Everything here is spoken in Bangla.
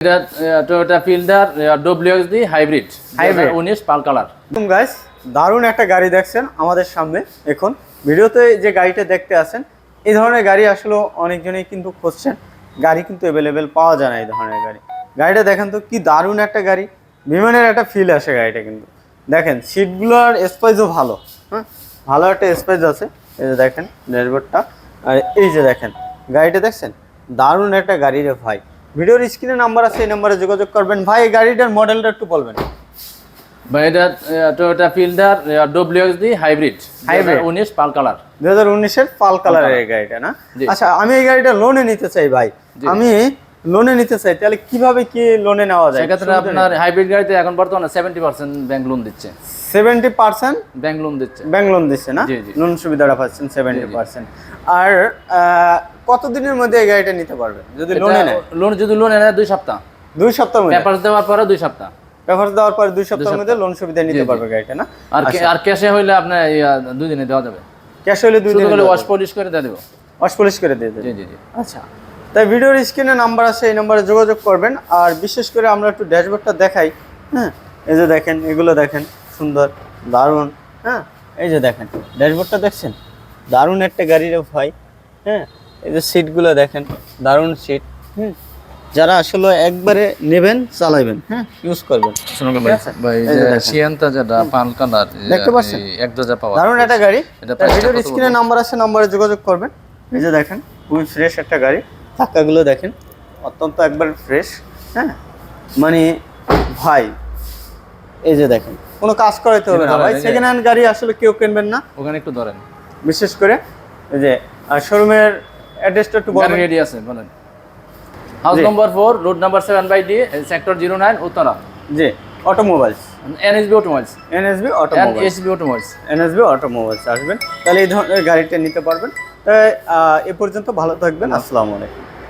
এটা টয়োটা ফিল্ডার ডব্লিউএক্সডি হাইব্রিড 2019 পাল কালার। গাইস, দারুণ একটা গাড়ি দেখছেন আমাদের সামনে। এখন ভিডিওতে যে গাড়িটা দেখতে আছেন, এই ধরনের গাড়ি আসলে অনেকজনেই কিন্তু খুঁজছেন। গাড়ি কিন্তু অ্যাভেলেবেল পাওয়া যায় না এই ধরনের গাড়ি। গাড়িটা দেখেন তো কি দারুণ একটা গাড়ি, বিমানের একটা ফিল আসে গাড়িটা। কিন্তু দেখেন সিটগুলোর স্পেসও ভালো, হ্যাঁ ভালো একটা স্পেস আছে। এই যে দেখেন ড্যাশবোর্ডটা, আর এই যে দেখেন গাড়িটা দেখছেন, দারুণ একটা গাড়ি রে ভাই। ভিডিওর স্ক্রিনে নাম্বার আছে, এই নাম্বারে যোগাযোগ করবেন। ভাই এই গাড়িটার মডেলটা একটু বলবেন। ভাই এটা টয়োটা ফিল্ডার ডব্লিউএক্সডি হাইব্রিড 2019 পাল কালার। 2019-এর পাল কালারের এই গাড়িটা না? আচ্ছা, আমি এই গাড়িটা লোনে নিতে চাই ভাই। আমি লোনে নিতে চাই, তাহলে কিভাবে কি লোনে নেওয়া যায়? সেক্ষেত্রে আপনার হাইব্রিড গাড়িতে এখন বর্তমানে 70% ব্যাংক লোন দিচ্ছে। 70% ব্যাংক লোন দিচ্ছে। ব্যাংক লোন দিচ্ছে না? জি, জি। লোন সুবিধাটা পাচ্ছেন 70%। আর কতদিনের মধ্যে এই গাড়িটা নিতে পারবে যদি লোনে নেয়? যদি লোনে নেয় 2 সপ্তাহ। 2 সপ্তাহের মধ্যে পেপারস দেওয়ার পরে 2 সপ্তাহ। পেপারস দেওয়ার পরে 2 সপ্তাহের মধ্যে লোন সুবিধা নিতে পারবে গাড়িটা না? আর ক্যাশে হইলে আপনার 2 দিনে দেওয়া যাবে। ক্যাশ হলে 2 দিনে শুধু ওয়াশ পলিশ করে দিয়ে দেব। ওয়াশ পলিশ করে দিয়ে দেব। জি জি জি। আচ্ছা, তাই ভিডিওর স্ক্রিনে নাম্বার আছে, এই নাম্বারে যোগাযোগ করবেন। আর বিশেষ করে আমরা একটু ড্যাশবোর্ডটা দেখাই। হ্যাঁ, এই যে দেখেন, এগুলো দেখেন সুন্দর দারুণ। হ্যাঁ, এই যে দেখেন ড্যাশবোর্ডটা দেখছেন, দারুণ একটা গাড়ি রে ভাই। হ্যাঁ, এই যে সিটগুলো দেখেন, দারুণ সিট। যারা আসলে একবারে নেবেন, চালাবেন, হ্যাঁ ইউজ করবেন। ভাই সিয়ান্তা যেটা পাল কালার দেখতে পাচ্ছেন, এক দরজা পাওয়া দারুণ একটা গাড়ি। ভিডিওর স্ক্রিনে নাম্বার আছে, নাম্বারে যোগাযোগ করবেন। এই যে দেখেন খুবই ফ্রেশ একটা গাড়ি। চাকাগুলো দেখেন অত্যন্ত একবার ফ্রেশ। হ্যাঁ, মানে ভাই এই যে দেখেন কোনো কাজ করাইতে হবে না ভাই। সেকেন্ড হ্যান্ড গাড়ি আসলে কেউ কিনবেন না, ওখানে একটু ধরেন। বিশেষ করে এই যে শোরুমের অ্যাড্রেসটা একটু বলেন। রেডি আছে বলেন। House number 4, road number 7/D, sector 09, Uttara. জি, automobiles, NSB automobiles. NSB automobiles, SB automobiles. NSB automobiles আসবেন, তাহলে এই ধরনের গাড়িটা নিতে পারবেন। তাই এ পর্যন্ত ভালো থাকবেন। আসসালামু আলাইকুম।